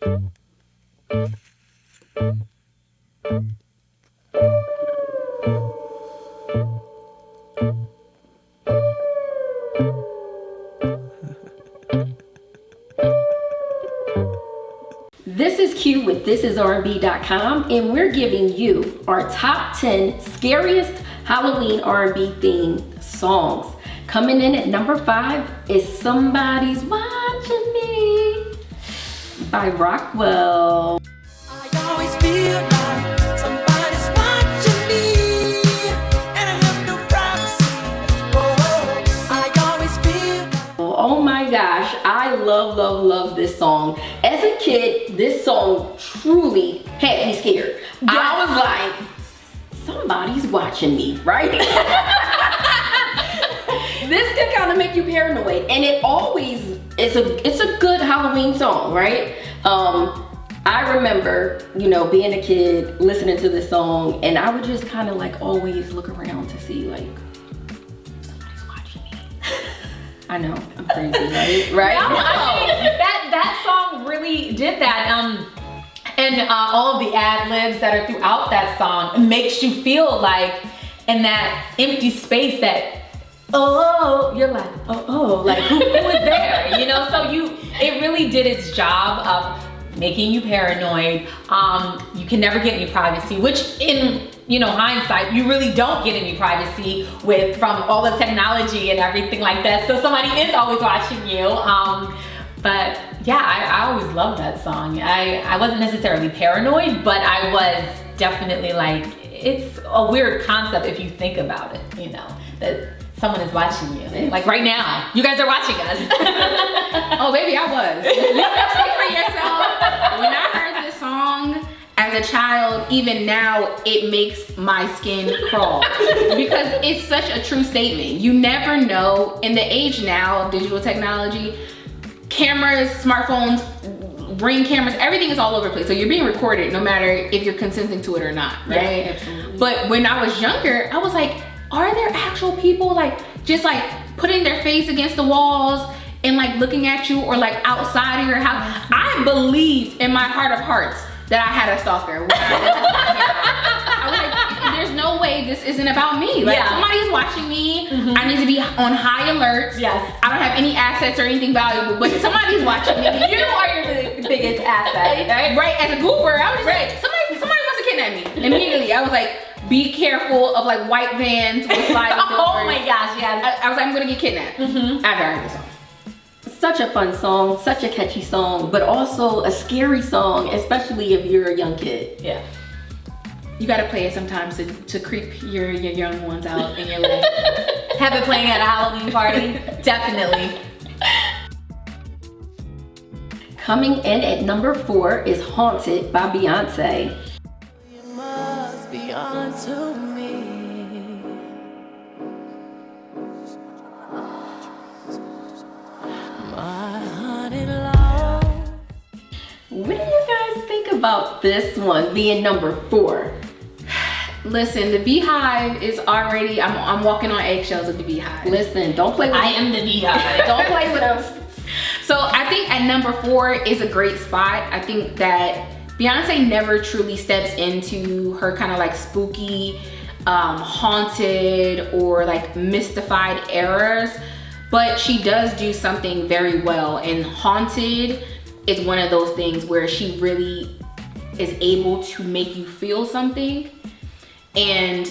This is Q with thisisrnb.com, and we're giving you our top 10 scariest Halloween R&B themed songs. Coming in at number 5 is Somebody's Watching Me by Rockwell. I always feel like somebody's watching me, and I have no privacy. Oh, I always feel like... Oh my gosh, I love this song. As a kid, this song truly had me scared. Yes. I was like, somebody's watching me, right? This can kind of make you paranoid, and it always it's a good Halloween song, right? I remember, being a kid listening to this song, and I would just kind of like always look around to see like somebody's watching me. I know, I'm crazy, right? No, I mean, that song really did that. And all of the ad libs that are throughout that song makes you feel like in that empty space that you're like, like who is there? So it really did its job of making you paranoid. You can never get any privacy, which in hindsight, you really don't get any privacy from all the technology and everything like that. So somebody is always watching you. But yeah, I always loved that song. I wasn't necessarily paranoid, but I was definitely like, it's a weird concept if you think about it, that someone is watching you. Like right now, you guys are watching us. Oh baby, I was. You can speak for yourself. When I heard this song as a child, even now, it makes my skin crawl. Because it's such a true statement. You never know, in the age now of digital technology, cameras, smartphones, Ring cameras, everything is all over the place. So you're being recorded no matter if you're consenting to it or not, right? Yeah, absolutely. But when I was younger, I was like, are there actual people just putting their face against the walls and looking at you, or outside of your house? I believed in my heart of hearts that I had a stalker. When I was like, there's no way this isn't about me. Somebody's watching me. Mm-hmm. I need to be on high alert. Yes. I don't have any assets or anything valuable, but somebody's watching me. You are your biggest asset, right? Right, as a goober, I was just like, somebody wants to kidnap me. Immediately, I was like, be careful of white vans with sliding doors. Oh my gosh, yes. I was like, I'm gonna get kidnapped. Mm-hmm. After I heard this song. Such a fun song, such a catchy song, but also a scary song, especially if you're a young kid. Yeah. You gotta play it sometimes to creep your young ones out in your life. Have it playing at a Halloween party? Definitely. Coming in at number 4 is Haunted by Beyonce. You must be onto me. My honey love. What do you guys think about this one being number 4? Listen, the Beehive is already, I'm walking on eggshells with the Beehive. Listen, don't play with I am the Beehive. Don't play with us. So I think at number 4 is a great spot. I think that Beyonce never truly steps into her kind of spooky, haunted or mystified eras, but she does do something very well. And Haunted is one of those things where she really is able to make you feel something. And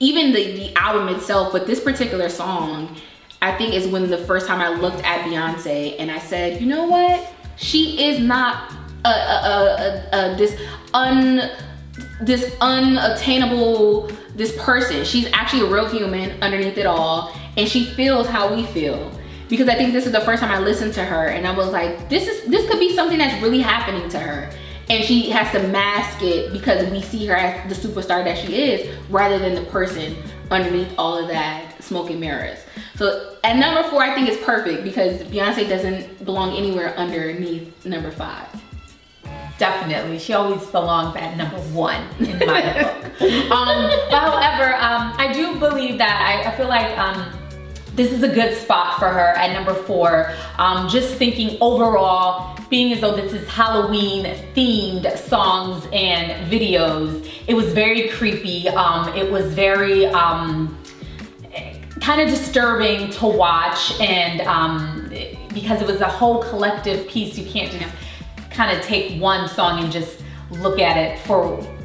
even the album itself, but this particular song, I think is when the first time I looked at Beyonce and I said, you know what? She is not this unattainable, this person. She's actually a real human underneath it all, and she feels how we feel. Because I think this is the first time I listened to her and I was like, this could be something that's really happening to her. And she has to mask it because we see her as the superstar that she is, rather than the person underneath all of that smoke and mirrors. So at number 4, I think it's perfect because Beyonce doesn't belong anywhere underneath number 5. Definitely, she always belongs at number 1 in my book. But however, I do believe that I feel like this is a good spot for her at number 4. Just thinking overall, being as though this is Halloween themed songs and videos, it was very creepy. It was very kind of disturbing to watch, and because it was a whole collective piece, you can't just kind of take one song and just look at it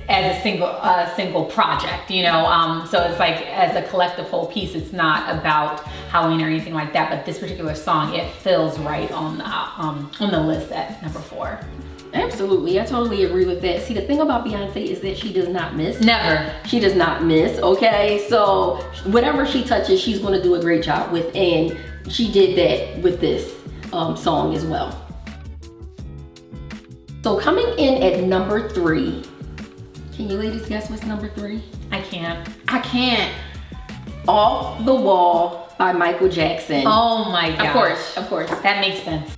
as a single project, you know. So it's like as a collective whole piece, it's not about Halloween or anything like that. But this particular song, it feels right on the list at number 4. Absolutely, I totally agree with that. See, the thing about Beyonce is that she does not miss. Never. She does not miss, okay? So whatever she touches, she's gonna do a great job with, and she did that with this song as well. So coming in at number 3, can you ladies guess what's number 3? I can't. Off the Wall by Michael Jackson. Oh my god. Of course. That makes sense.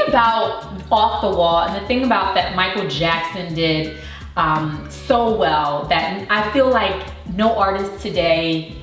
About Off the Wall, and the thing about that Michael Jackson did so well, that I feel like no artist today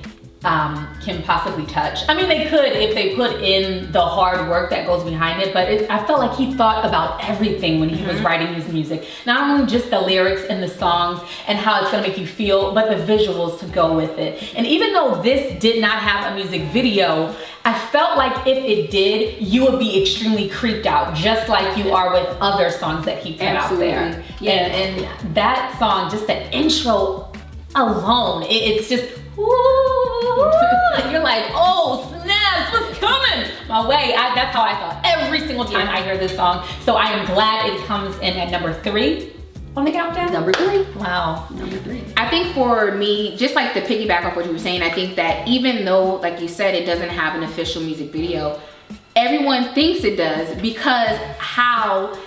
can possibly touch. I mean, they could if they put in the hard work that goes behind it, but I felt like he thought about everything when he was writing his music. Not only just the lyrics and the songs and how it's gonna make you feel, but the visuals to go with it. And even though this did not have a music video, I felt like if it did, you would be extremely creeped out, just like you are with other songs that he put out there. Yeah. And that song, just the intro alone, it's just, you're like, oh snaps, what's coming my way? That's how I felt every single time I hear this song. So I am glad it comes in at number 3 on the countdown. Number 3. Wow. Number 3. I think for me, just like to piggyback off what you were saying, I think that even though, like you said, it doesn't have an official music video, everyone thinks it does because how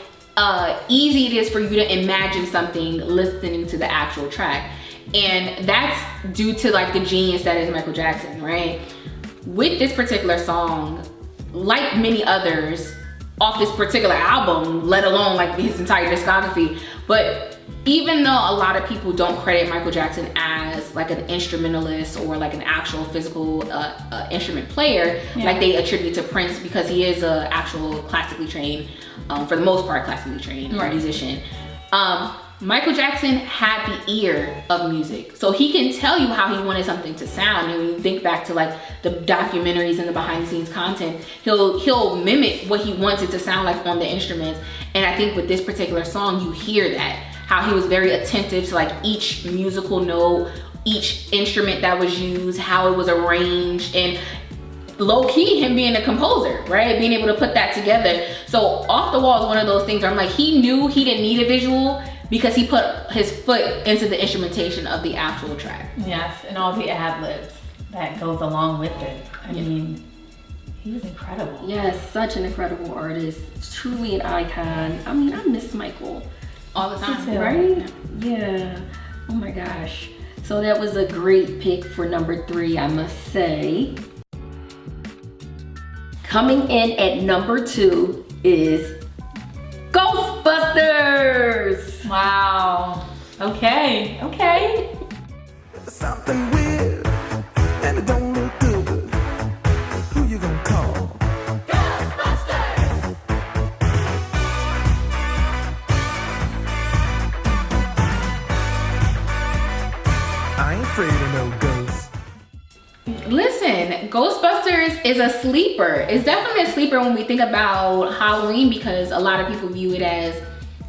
easy it is for you to imagine something listening to the actual track. And that's due to like the genius that is Michael Jackson, right? With this particular song, like many others off this particular album, let alone like his entire discography, but even though a lot of people don't credit Michael Jackson as like an instrumentalist or like an actual physical instrument player, like they attribute to Prince, because he is a actual classically trained, for the most part, classically trained musician. Michael Jackson had the ear of music, so he can tell you how he wanted something to sound. And when you think back to like the documentaries and the behind the scenes content, he'll mimic what he wants it to sound like on the instruments. And I think with this particular song, you hear that, how he was very attentive to like each musical note, each instrument that was used, how it was arranged, and low-key him being a composer, right? Being able to put that together. So Off the Wall is one of those things where I'm like, he knew he didn't need a visual because he put his foot into the instrumentation of the actual track. Yes, and all the ad-libs that goes along with it. I mean, he was incredible. Yes, such an incredible artist. Truly an icon. I mean, I miss Michael All the time, right? Yeah. Oh my gosh. So that was a great pick for number 3, I must say. Coming in at number 2 is Ghostbusters. Wow. Okay. Something weird, and it don't look good. Who you gonna call? Ghostbusters! I ain't afraid of no ghosts. Listen, Ghostbusters is a sleeper. It's definitely a sleeper when we think about Halloween, because a lot of people view it as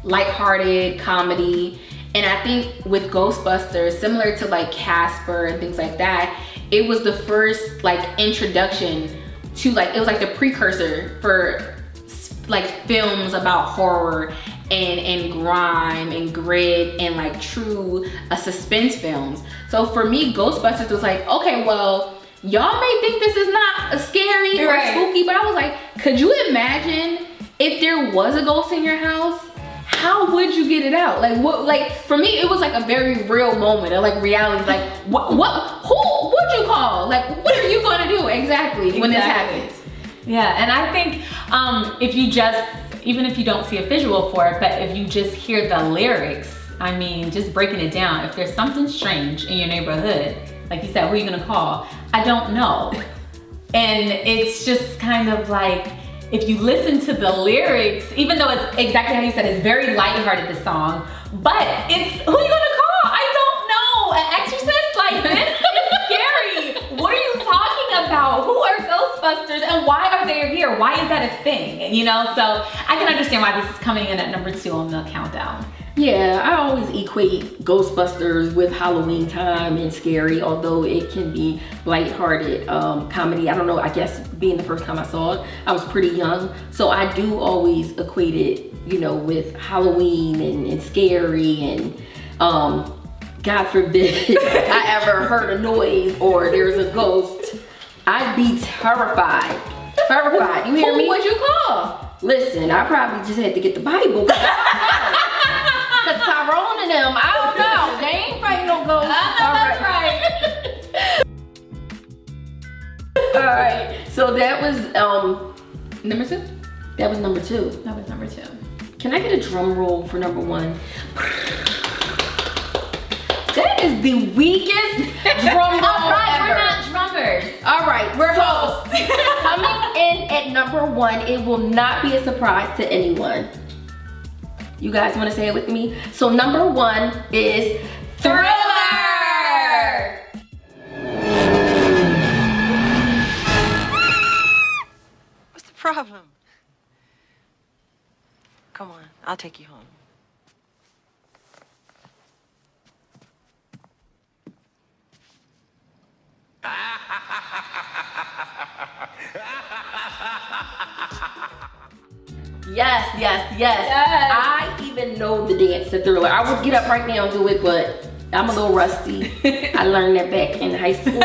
lighthearted comedy. And I think with Ghostbusters, similar to like Casper and things like that, it was the first like introduction to like, it was like the precursor for like films about horror and grime and grit and like true suspense films. So for me, Ghostbusters was like, okay, well, y'all may think this is not scary or spooky, but I was like, could you imagine if there was a ghost in your house? how would you get it out? Like what? Like for me, it was like a very real moment of like reality. Like what? Who would you call? Like what are you gonna do exactly when this happens? Yeah, and I think if you just, even if you don't see a visual for it, but if you just hear the lyrics, I mean, just breaking it down, if there's something strange in your neighborhood, like you said, who are you gonna call? I don't know. And it's just kind of like, if you listen to the lyrics, even though it's exactly how you said, it's very lighthearted, this song, but it's, who are you gonna call? I don't know. An exorcist? Like, this is scary. What are you talking about? Who are Ghostbusters and why are they here? Why is that a thing? You know, so I can understand why this is coming in at number 2 on the countdown. Yeah, I always equate Ghostbusters with Halloween time and scary, although it can be lighthearted comedy. I don't know, I guess being the first time I saw it, I was pretty young. So I do always equate it, you know, with Halloween and scary and God forbid I ever heard a noise or there's a ghost. I'd be terrified. Terrified. You hear me? Who would you call? Listen, I probably just had to get the Bible. Cause Tyrone and them, I don't know. They ain't fighting no ghosts. That's right. All right. So that was Number 2? that was number 2. That was number 2. Can I get a drum roll for number 1? That is the weakest drum roll All right, ever. we're not drummers. All right, we're So- hosts. Coming in at number 1, it will not be a surprise to anyone. You guys want to say it with me? So number 1 is Thriller. What's the problem? Come on, I'll take you home. Yes, yes, yes. I even know the dance to Thriller. I would get up right now and do it, but I'm a little rusty. I learned that back in high school.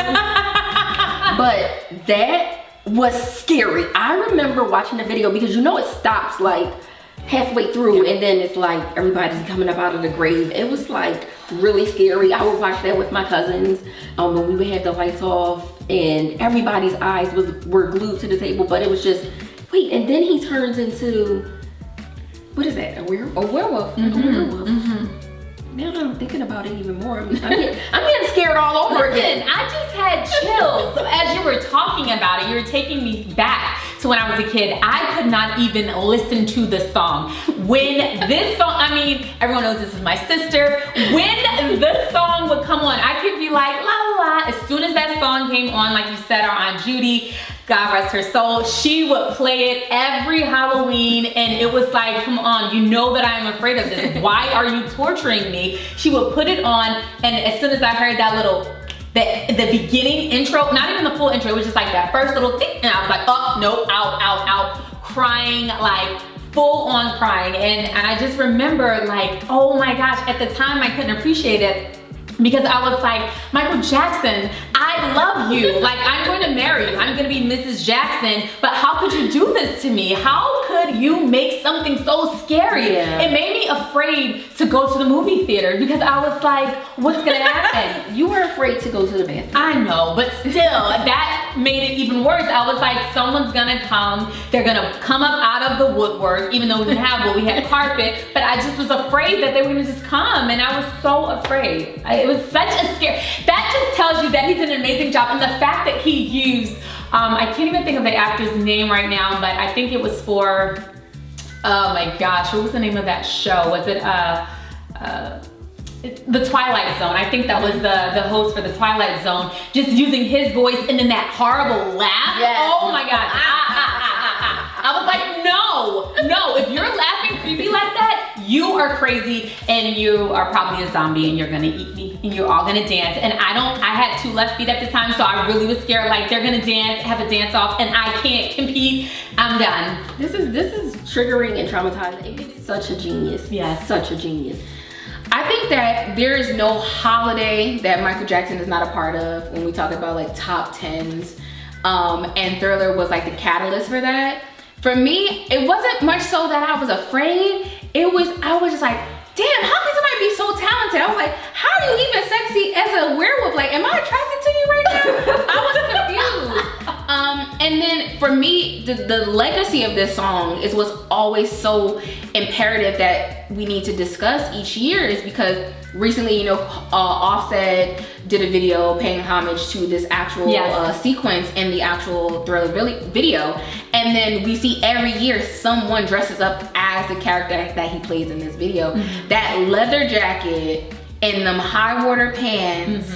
But that was scary. I remember watching the video because you know it stops like halfway through and then it's like everybody's coming up out of the grave. It was like really scary. I would watch that with my cousins when we would have the lights off and everybody's eyes were glued to the table, but it was just, wait, and then he turns into, what is that, a werewolf? A werewolf. A werewolf. Now that I'm thinking about it even more, I'm getting scared all over Listen, again. I just had chills. So as you were talking about it, you were taking me back to when I was a kid. I could not even listen to the song. When this song, I mean, everyone knows this is my sister. When the song would come on, I could be like, la la la. As soon as that song came on, like you said, our Aunt Judy, God rest her soul, she would play it every Halloween and it was like, come on, you know that I am afraid of this. Why are you torturing me? She would put it on and as soon as I heard that little, the beginning intro, not even the full intro, it was just like that first little thing and I was like, oh, no, out, crying, like full on crying. And I just remember like, oh my gosh, at the time I couldn't appreciate it. Because I was like, Michael Jackson, I love you. Like, I'm going to marry you. I'm going to be Mrs. Jackson. But how could you do this to me? How could you make something so scary? Yeah. It made me afraid to go to the movie theater because I was like, what's going to happen? You were afraid to go to the bathroom. I know, but still, that made it even worse. I was like, someone's gonna come, they're gonna come up out of the woodwork, even though we didn't have wood, we had carpet, but I just was afraid that they were gonna just come, and I was so afraid. It was such a scare. That just tells you that he did an amazing job, and the fact that he used, I can't even think of the actor's name right now, but I think it was for, oh my gosh, what was the name of that show? Was it, The Twilight Zone. I think that was the host for The Twilight Zone, just using his voice and then that horrible laugh. Yes. Oh my God. I was like, no, if you're laughing creepy like that, you are crazy and you are probably a zombie and you're gonna eat me and you're all gonna dance. And I had 2 left feet at the time, so I really was scared, like they're gonna dance, have a dance off, and I can't compete. I'm done. This is triggering and traumatizing. It's such a genius. Yes. Such a genius. I think that there is no holiday that Michael Jackson is not a part of when we talk about like top 10s. And Thriller was like the catalyst for that. For me, it wasn't much so that I was afraid. I was just like, damn, how can somebody be so talented? I was like, how are you even sexy as a werewolf? Like, am I attracted to you right now? I was confused. And then for me, the legacy of this song is what's always so imperative that we need to discuss each year, is because recently, you know, Offset did a video paying homage to this actual sequence in the actual Thriller video. And then we see every year someone dresses up as the character that he plays in this video. That leather jacket and them high water pants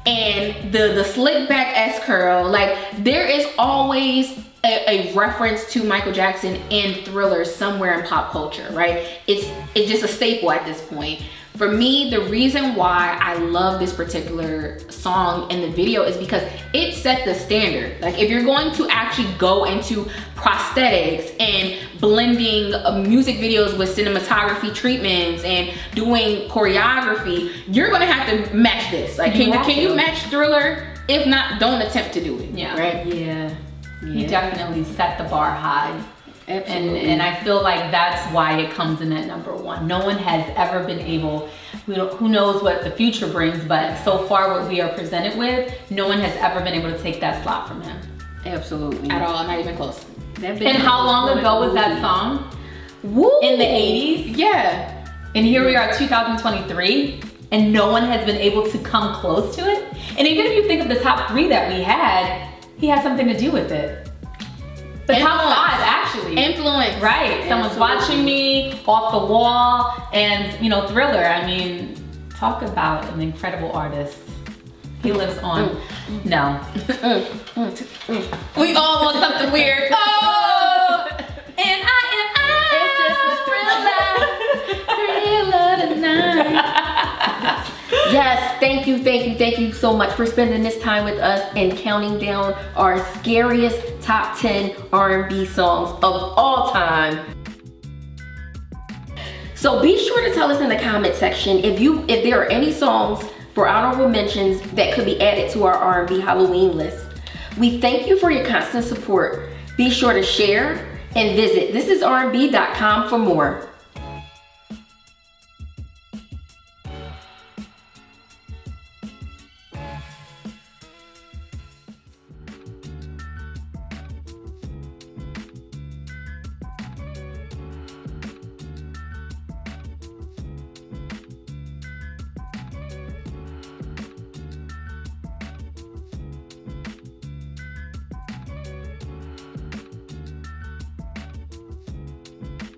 and the slick back S curl, like there is always a reference to Michael Jackson in Thriller somewhere in pop culture, right? It's just a staple at this point. For me, the reason why I love this particular song in the video is because it set the standard. Like, if you're going to actually go into prosthetics and blending music videos with cinematography treatments and doing choreography, you're gonna have to match this. Like, can you match Thriller? If not, don't attempt to do it. Yeah. Right? Yeah. He definitely set the bar high. Absolutely. And I feel like that's why it comes in at number one. No one has ever been able, who knows what the future brings, but so far what we are presented with, no one has ever been able to take that slot from him. Absolutely. At all, not even close. And how long ago was that song? Woo! In the 80s? Yeah. And here we are 2023, and no one has been able to come close to it. And even if you think of the top 3 that we had, he had something to do with it. The top 5, actually. Influence. Right. Someone's watching me, Off the Wall, and, you know, Thriller. I mean, talk about an incredible artist. He lives on. No. We all want something weird. Oh! And It's just a thriller tonight. Yes, thank you so much for spending this time with us and counting down our scariest top 10 R&B songs of all time. So be sure to tell us in the comment section if there are any songs for honorable mentions that could be added to our R&B Halloween list. We thank you for your constant support. Be sure to share and visit thisisrnb.com for more.